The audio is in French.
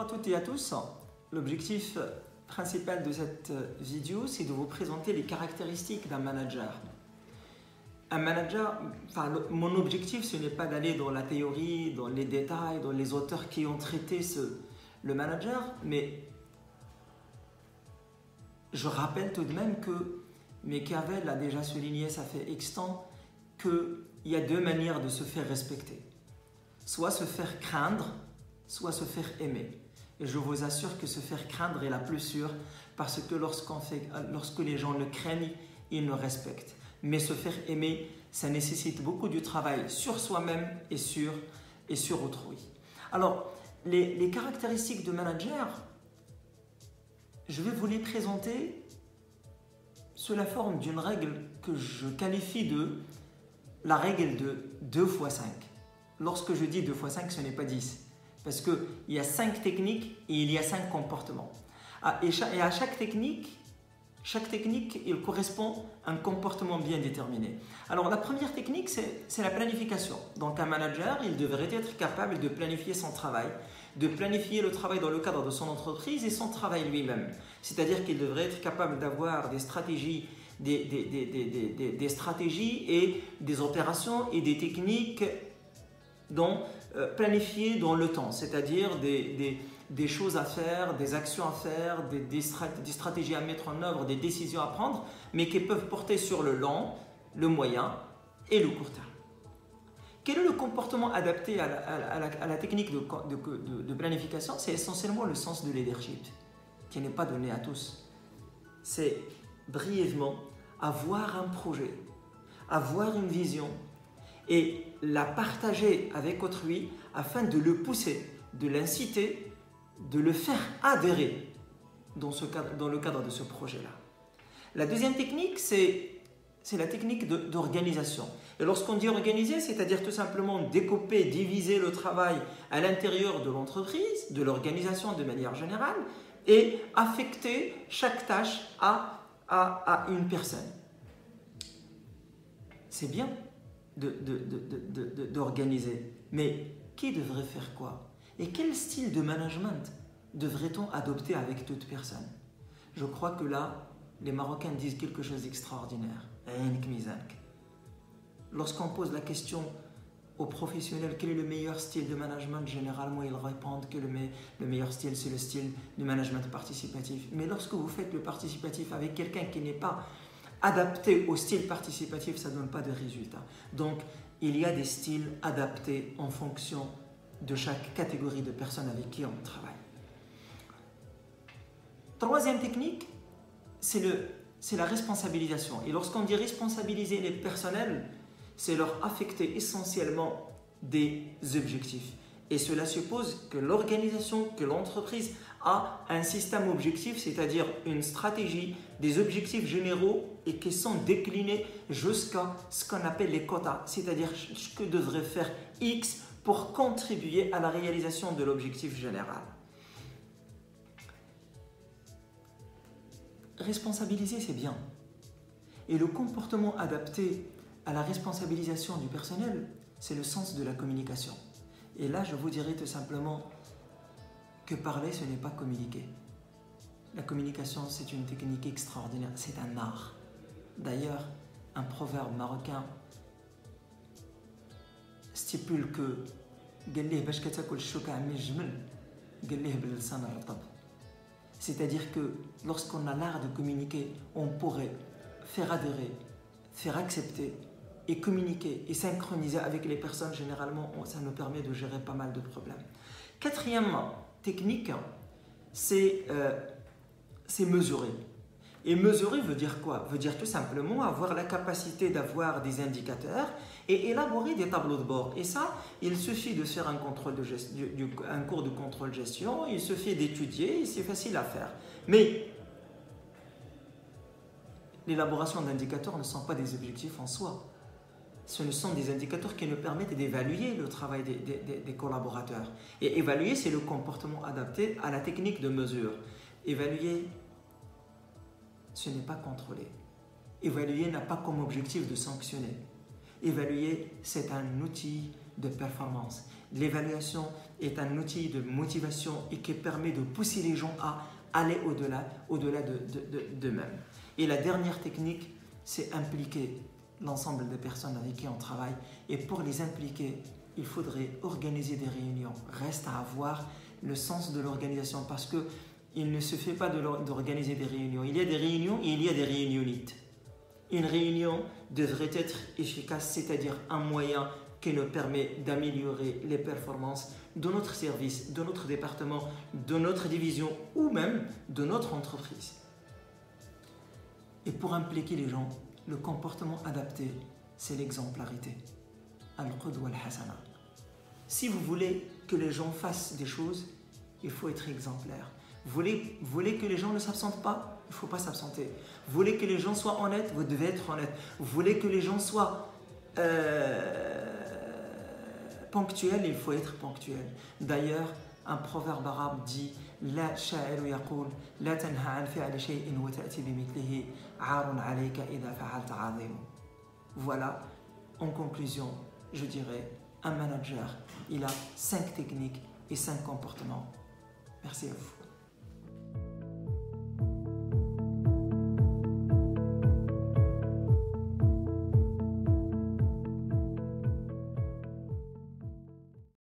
Bonjour à toutes et à tous. L'objectif principal de cette vidéo, c'est de vous présenter les caractéristiques d'un manager. Un manager, mon objectif, ce n'est pas d'aller dans la théorie, dans les détails, dans les auteurs qui ont traité le manager, mais je rappelle tout de même que Machiavel a déjà souligné, ça fait X temps, qu'il y a deux manières de se faire respecter. Soit se faire craindre, soit se faire aimer. Et je vous assure que se faire craindre est la plus sûre, parce que lorsque les gens le craignent, ils le respectent. Mais se faire aimer, ça nécessite beaucoup de travail sur soi-même et sur autrui. Alors, les caractéristiques de manager, je vais vous les présenter sous la forme d'une règle que je qualifie de la règle de 2 x 5. Lorsque je dis 2 x 5, ce n'est pas 10. Parce qu'il y a 5 techniques et il y a 5 comportements. Et à chaque technique, il correspond à un comportement bien déterminé. Alors la première technique, c'est la planification. Donc un manager, il devrait être capable de planifier son travail, de planifier le travail dans le cadre de son entreprise et son travail lui-même. C'est-à-dire qu'il devrait être capable d'avoir des stratégies, des stratégies et des opérations et des techniques planifiées dans le temps, c'est-à-dire des choses à faire, des actions à faire, des stratégies à mettre en œuvre, des décisions à prendre, mais qui peuvent porter sur le long, le moyen et le court terme. Quel est le comportement adapté à la technique de planification? C'est essentiellement le sens de leadership, qui n'est pas donné à tous. C'est brièvement avoir un projet, avoir une vision et la partager avec autrui afin de le pousser, de l'inciter, de le faire adhérer dans le cadre de ce projet-là. La deuxième technique, c'est la technique d'organisation. Et lorsqu'on dit organiser, c'est-à-dire tout simplement découper, diviser le travail à l'intérieur de l'entreprise, de l'organisation de manière générale, et affecter chaque tâche à une personne. C'est bien d'organiser, mais qui devrait faire quoi? Et quel style de management devrait-on adopter avec toute personne? Je crois que là, les Marocains disent quelque chose d'extraordinaire. Lorsqu'on pose la question aux professionnels, quel est le meilleur style de management, généralement ils répondent que le meilleur style, c'est le style du management participatif. Mais lorsque vous faites le participatif avec quelqu'un qui n'est pas adapté au style participatif, ça ne donne pas de résultat. Donc, il y a des styles adaptés en fonction de chaque catégorie de personnes avec qui on travaille. Troisième technique, c'est la responsabilisation. Et lorsqu'on dit responsabiliser les personnels, c'est leur affecter essentiellement des objectifs. Et cela suppose que l'organisation, que l'entreprise a un système objectif, c'est-à-dire une stratégie, des objectifs généraux et qui sont déclinés jusqu'à ce qu'on appelle les quotas, c'est-à-dire ce que devrait faire X pour contribuer à la réalisation de l'objectif général. Responsabiliser, c'est bien. Et le comportement adapté à la responsabilisation du personnel, c'est le sens de la communication. Et là, je vous dirais tout simplement que parler, ce n'est pas communiquer. La communication, c'est une technique extraordinaire, c'est un art. D'ailleurs, un proverbe marocain stipule que c'est-à-dire que lorsqu'on a l'art de communiquer, on pourrait faire adhérer, faire accepter et communiquer et synchroniser avec les personnes. Généralement, ça nous permet de gérer pas mal de problèmes. Quatrième technique, c'est mesurer. Et mesurer veut dire quoi? Veut dire tout simplement avoir la capacité d'avoir des indicateurs et élaborer des tableaux de bord. Et ça, il suffit de faire un cours de contrôle gestion, il suffit d'étudier, c'est facile à faire. Mais l'élaboration d'indicateurs ne sont pas des objectifs en soi. Ce ne sont des indicateurs qui nous permettent d'évaluer le travail des collaborateurs. Et évaluer, c'est le comportement adapté à la technique de mesure. Évaluer, ce n'est pas contrôler. Évaluer n'a pas comme objectif de sanctionner. Évaluer, c'est un outil de performance. L'évaluation est un outil de motivation et qui permet de pousser les gens à aller au-delà d'eux-mêmes. Et la dernière technique, c'est impliquer l'ensemble des personnes avec qui on travaille. Et pour les impliquer, il faudrait organiser des réunions. Reste à avoir le sens de l'organisation parce qu'il ne se fait pas d'organiser des réunions. Il y a des réunions et il y a des réunionites. Une réunion devrait être efficace, c'est-à-dire un moyen qui nous permet d'améliorer les performances de notre service, de notre département, de notre division ou même de notre entreprise. Et pour impliquer les gens, le comportement adapté, c'est l'exemplarité. Al-Qudwa al-Hasana. Si vous voulez que les gens fassent des choses, il faut être exemplaire. Vous voulez que les gens ne s'absentent pas? Il ne faut pas s'absenter. Vous voulez que les gens soient honnêtes? Vous devez être honnête. Vous voulez que les gens soient ponctuels? Il faut être ponctuel. D'ailleurs, un proverbe arabe dit La sha'iru yaqul la tanha an fi'li shay'in wa ta'ti bimithlihi 'arun 'alayka idha fa'alta 'azim. Voilà, en conclusion, je dirais, un manager, il a 5 techniques et 5 comportements. Merci à vous.